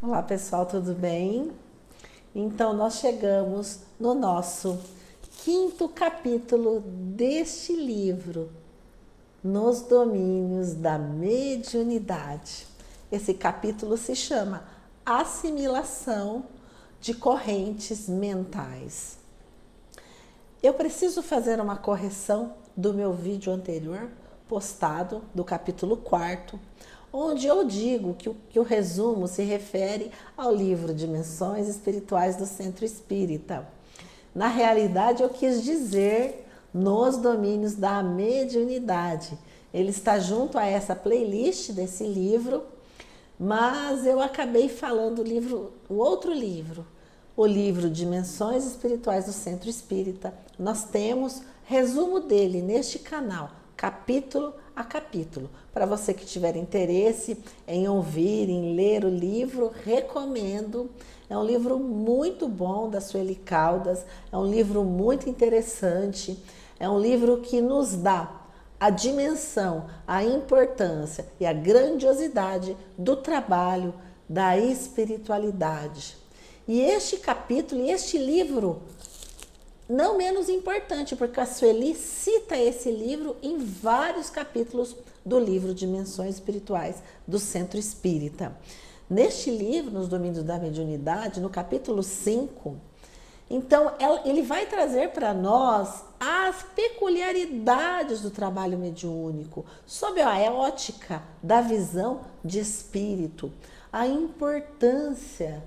Olá pessoal, tudo bem? Então nós chegamos no nosso quinto capítulo deste livro, Nos Domínios da Mediunidade. Esse capítulo se chama Assimilação de Correntes Mentais. Eu preciso fazer uma correção do meu vídeo anterior, postado, do capítulo 4, onde eu digo que o resumo se refere ao livro Dimensões Espirituais do Centro Espírita. Na realidade, eu quis dizer Nos Domínios da Mediunidade. Ele está junto a essa playlist desse livro, mas eu acabei falando o outro livro, o livro Dimensões Espirituais do Centro Espírita. Nós temos resumo dele neste canal, capítulo a capítulo. Para você que tiver interesse em ouvir, em ler o livro, recomendo. É um livro muito bom da Sueli Caldas, é um livro muito interessante, é um livro que nos dá a dimensão, a importância e a grandiosidade do trabalho da espiritualidade. E este capítulo e este livro, não menos importante, porque a Sueli cita esse livro em vários capítulos do livro Dimensões Espirituais do Centro Espírita. Neste livro, Nos Domínios da Mediunidade, no capítulo 5, então ele vai trazer para nós as peculiaridades do trabalho mediúnico, sob a ótica da visão de espírito, a importância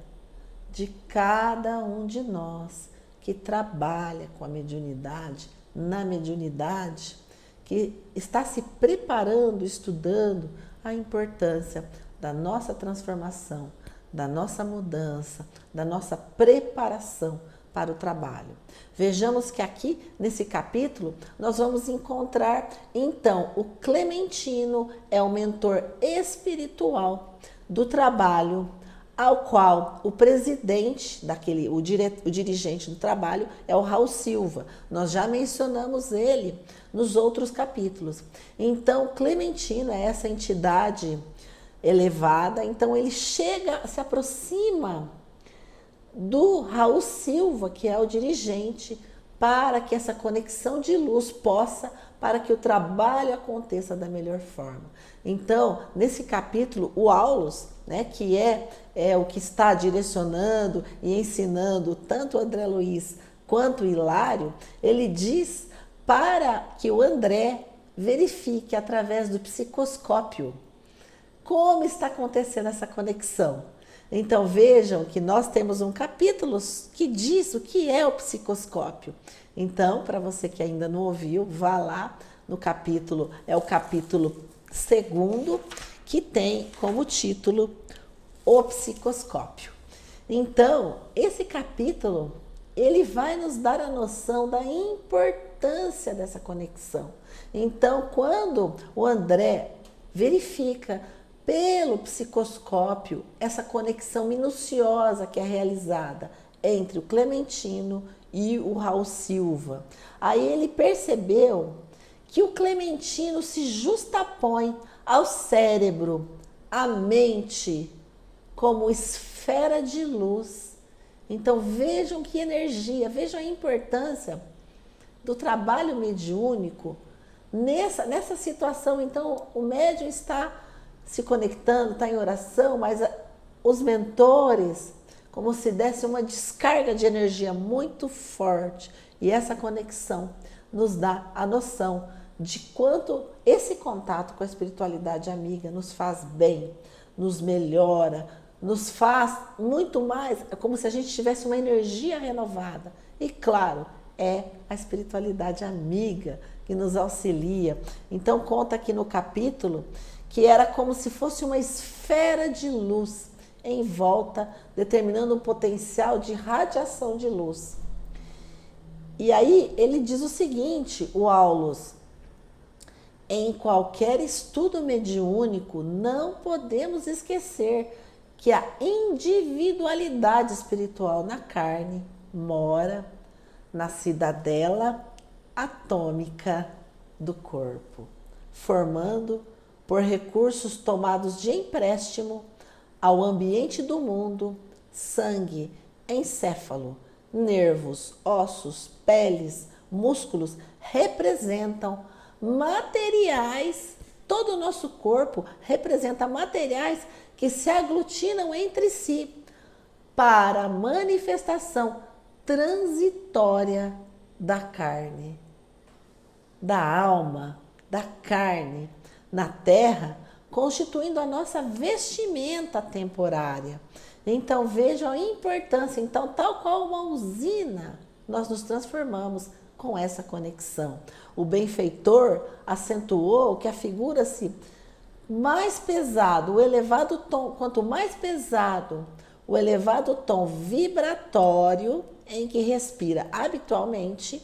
de cada um de nós que trabalha com a mediunidade, na mediunidade, que está se preparando, estudando a importância da nossa transformação, da nossa mudança, da nossa preparação para o trabalho. Vejamos que aqui nesse capítulo nós vamos encontrar então o Clementino é o mentor espiritual do trabalho, ao qual o presidente o dirigente do trabalho é o Raul Silva. Nós já mencionamos ele nos outros capítulos. Então, Clementino é essa entidade elevada, então ele se aproxima do Raul Silva, que é o dirigente, para que essa conexão de luz para que o trabalho aconteça da melhor forma. Então, nesse capítulo, o Aulus, né, que é o que está direcionando e ensinando tanto o André Luiz quanto o Hilário, ele diz para que o André verifique através do psicoscópio como está acontecendo essa conexão. Então vejam que nós temos um capítulo que diz o que é o psicoscópio. Então, para você que ainda não ouviu, vá lá no capítulo, é o capítulo 2, que tem como título O Psicoscópio. Então, esse capítulo, ele vai nos dar a noção da importância dessa conexão. Então, quando o André verifica pelo psicoscópio essa conexão minuciosa que é realizada entre o Clementino e o Raul Silva, aí ele percebeu que o Clementino se justapõe ao cérebro, à mente, como esfera de luz. Então vejam que energia, vejam a importância do trabalho mediúnico nessa situação. Então o médium está se conectando, está em oração, mas os mentores, como se desse uma descarga de energia muito forte. E essa conexão nos dá a noção de quanto esse contato com a espiritualidade amiga nos faz bem, nos melhora, nos faz muito mais, é como se a gente tivesse uma energia renovada. E claro, é a espiritualidade amiga que nos auxilia. Então conta aqui no capítulo que era como se fosse uma esfera de luz em volta, determinando um potencial de radiação de luz. E aí ele diz o seguinte, o Aulus: em qualquer estudo mediúnico, não podemos esquecer que a individualidade espiritual na carne mora na cidadela atômica do corpo, formando, por recursos tomados de empréstimo, ao ambiente do mundo, sangue, encéfalo, nervos, ossos, peles, músculos representam materiais, todo o nosso corpo representa materiais que se aglutinam entre si para a manifestação transitória da carne, da alma, da carne, na terra, constituindo a nossa vestimenta temporária. Então vejam a importância. Então, tal qual uma usina, nós nos transformamos com essa conexão. O benfeitor acentuou que a figura-se mais pesado, o elevado tom, quanto mais pesado o elevado tom vibratório em que respira habitualmente,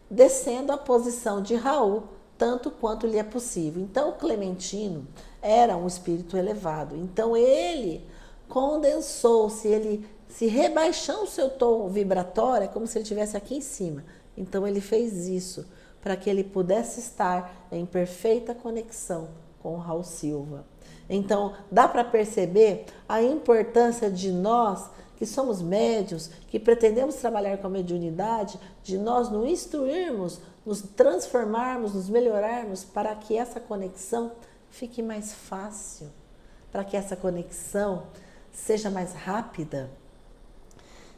descendo a posição de Raul, tanto quanto lhe é possível. Então, o Clementino era um espírito elevado. Então, ele condensou-se, ele se rebaixou o seu tom vibratório, é como se ele estivesse aqui em cima. Então, ele fez isso para que ele pudesse estar em perfeita conexão com o Raul Silva. Então, dá para perceber a importância de nós, que somos médiuns, que pretendemos trabalhar com a mediunidade, de nós nos instruirmos, nos transformarmos, nos melhorarmos, para que essa conexão fique mais fácil, para que essa conexão seja mais rápida.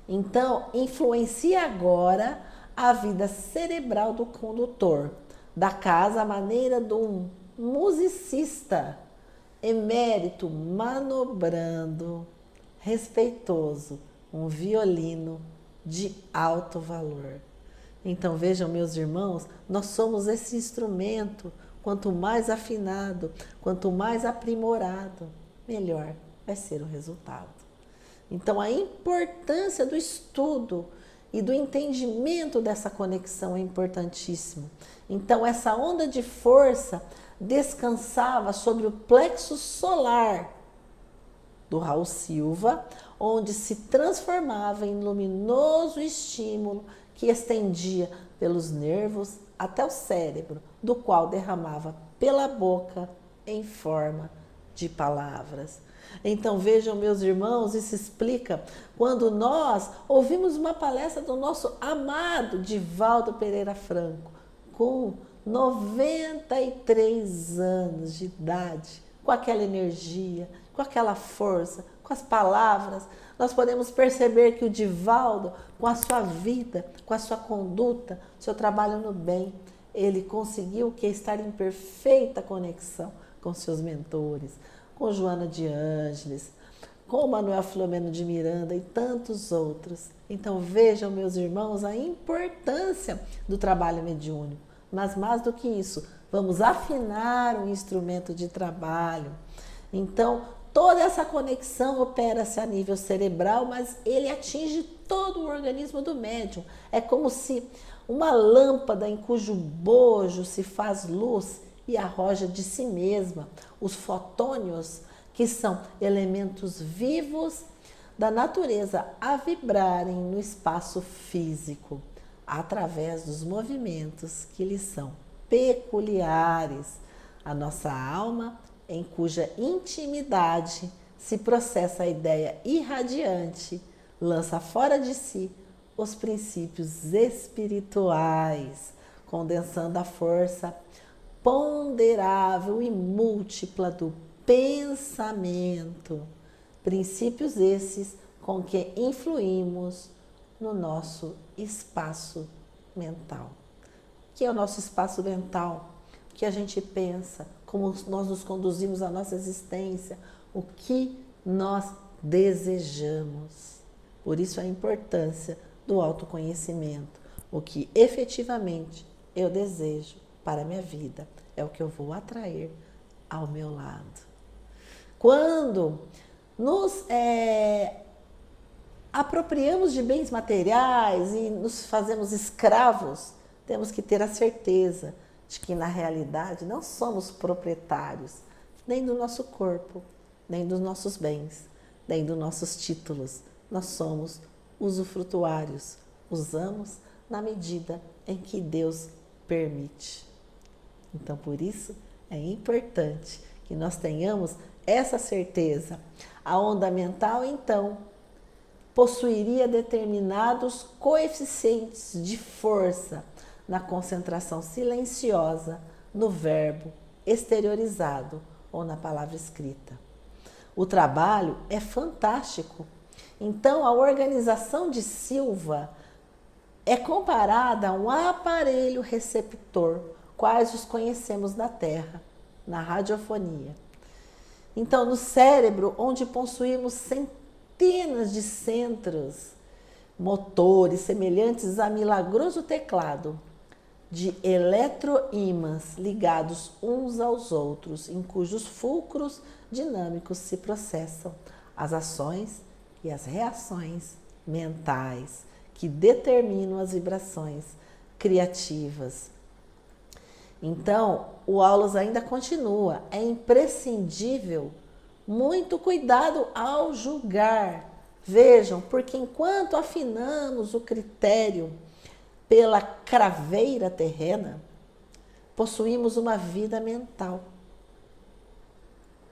Então, influencia agora a vida cerebral do condutor da casa, à maneira de um musicista emérito manobrando, respeitoso, um violino de alto valor. Então vejam, meus irmãos, nós somos esse instrumento. Quanto mais afinado, quanto mais aprimorado, melhor vai ser o resultado. Então a importância do estudo e do entendimento dessa conexão é importantíssimo. Então essa onda de força descansava sobre o plexo solar do Raul Silva, onde se transformava em luminoso estímulo que estendia pelos nervos até o cérebro, do qual derramava pela boca em forma de palavras. Então vejam, meus irmãos, isso explica quando nós ouvimos uma palestra do nosso amado Divaldo Pereira Franco, com 93 anos de idade, com aquela energia, com aquela força, com as palavras, nós podemos perceber que o Divaldo, com a sua vida, com a sua conduta, seu trabalho no bem, ele conseguiu estar em perfeita conexão com seus mentores, com Joana de Ângeles, com Manuel Filomeno de Miranda e tantos outros. Então vejam, meus irmãos, a importância do trabalho mediúnico. Mas mais do que isso, vamos afinar o instrumento de trabalho. Então, toda essa conexão opera-se a nível cerebral, mas ele atinge todo o organismo do médium. É como se uma lâmpada em cujo bojo se faz luz e arroja de si mesma os fotônios, que são elementos vivos da natureza, a vibrarem no espaço físico, através dos movimentos que lhes são peculiares. A nossa alma, em cuja intimidade se processa a ideia irradiante, lança fora de si os princípios espirituais, condensando a força ponderável e múltipla do pensamento. Princípios esses com que influímos no nosso espaço mental. O que é o nosso espaço mental? O que a gente pensa? Como nós nos conduzimos à nossa existência? O que nós desejamos? Por isso a importância do autoconhecimento. O que efetivamente eu desejo para a minha vida é o que eu vou atrair ao meu lado. Quando nos apropriamos de bens materiais e nos fazemos escravos, temos que ter a certeza de que, na realidade, não somos proprietários nem do nosso corpo, nem dos nossos bens, nem dos nossos títulos. Nós somos usufrutuários, usamos na medida em que Deus permite. Então, por isso, é importante que nós tenhamos essa certeza, a onda mental, então, possuiria determinados coeficientes de força na concentração silenciosa, no verbo exteriorizado ou na palavra escrita. O trabalho é fantástico. Então, a organização de Silva é comparada a um aparelho receptor, quais os conhecemos na Terra, na radiofonia. Então, no cérebro, onde possuímos centenas de centros motores semelhantes a milagroso teclado de eletroímãs ligados uns aos outros, em cujos fulcros dinâmicos se processam as ações e as reações mentais que determinam as vibrações criativas. Então, o Aulus ainda continua, é imprescindível muito cuidado ao julgar. Vejam, porque enquanto afinamos o critério pela craveira terrena, possuímos uma vida mental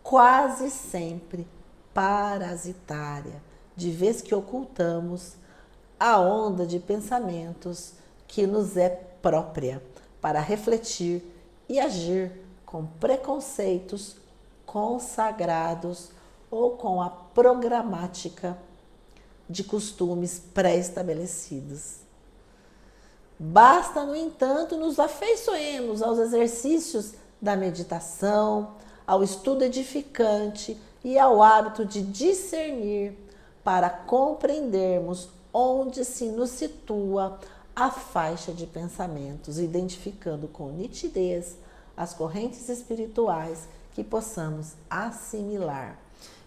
quase sempre parasitária, de vez que ocultamos a onda de pensamentos que nos é própria para refletir e agir com preconceitos consagrados ou com a programática de costumes pré-estabelecidos. Basta, no entanto, nos afeiçoemos aos exercícios da meditação, ao estudo edificante e ao hábito de discernir para compreendermos onde se nos situa a faixa de pensamentos, identificando com nitidez as correntes espirituais que possamos assimilar.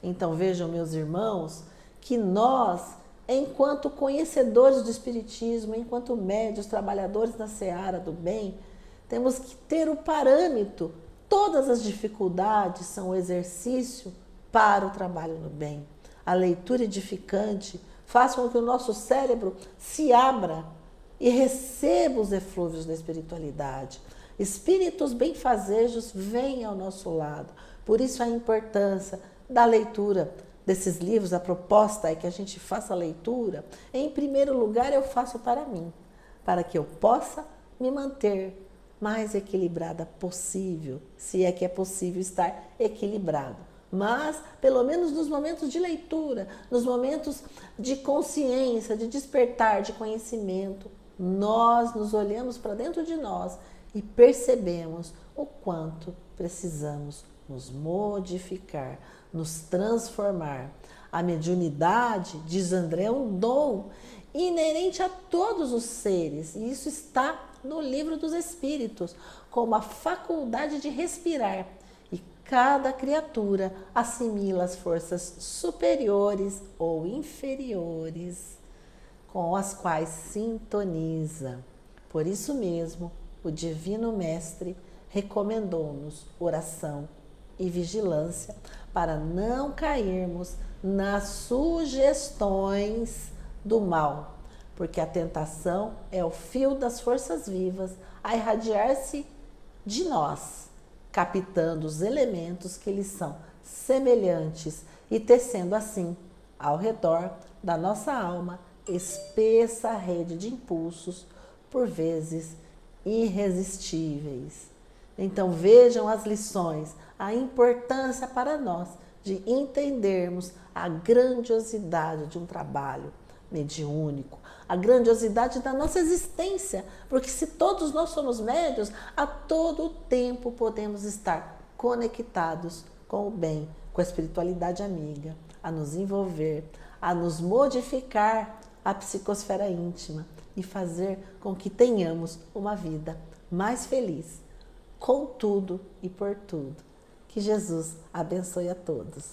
Então vejam, meus irmãos, que nós, enquanto conhecedores do Espiritismo, enquanto médios, trabalhadores na seara do bem, temos que ter o parâmetro. Todas as dificuldades são o exercício para o trabalho no bem. A leitura edificante faz com que o nosso cérebro se abra e receba os eflúvios da espiritualidade. Espíritos benfazejos vêm ao nosso lado. Por isso a importância da leitura desses livros. A proposta é que a gente faça a leitura. Em primeiro lugar, eu faço para mim, para que eu possa me manter mais equilibrada possível, se é que é possível estar equilibrado. Mas, pelo menos nos momentos de leitura, nos momentos de consciência, de despertar, de conhecimento, nós nos olhamos para dentro de nós e percebemos o quanto precisamos nos modificar, nos transformar. A mediunidade, diz André, é um dom inerente a todos os seres, e isso está no Livro dos Espíritos, como a faculdade de respirar. E cada criatura assimila as forças superiores ou inferiores com as quais sintoniza. Por isso mesmo, o Divino Mestre recomendou-nos oração e vigilância para não cairmos nas sugestões do mal, porque a tentação é o fio das forças vivas a irradiar-se de nós, captando os elementos que lhes são semelhantes e tecendo assim, ao redor da nossa alma, espessa rede de impulsos, por vezes irresistíveis. Então vejam as lições, a importância para nós de entendermos a grandiosidade de um trabalho mediúnico, a grandiosidade da nossa existência, porque se todos nós somos médios, a todo tempo podemos estar conectados com o bem, com a espiritualidade amiga, a nos envolver, a nos modificar a psicosfera íntima e fazer com que tenhamos uma vida mais feliz, com tudo e por tudo. Que Jesus abençoe a todos.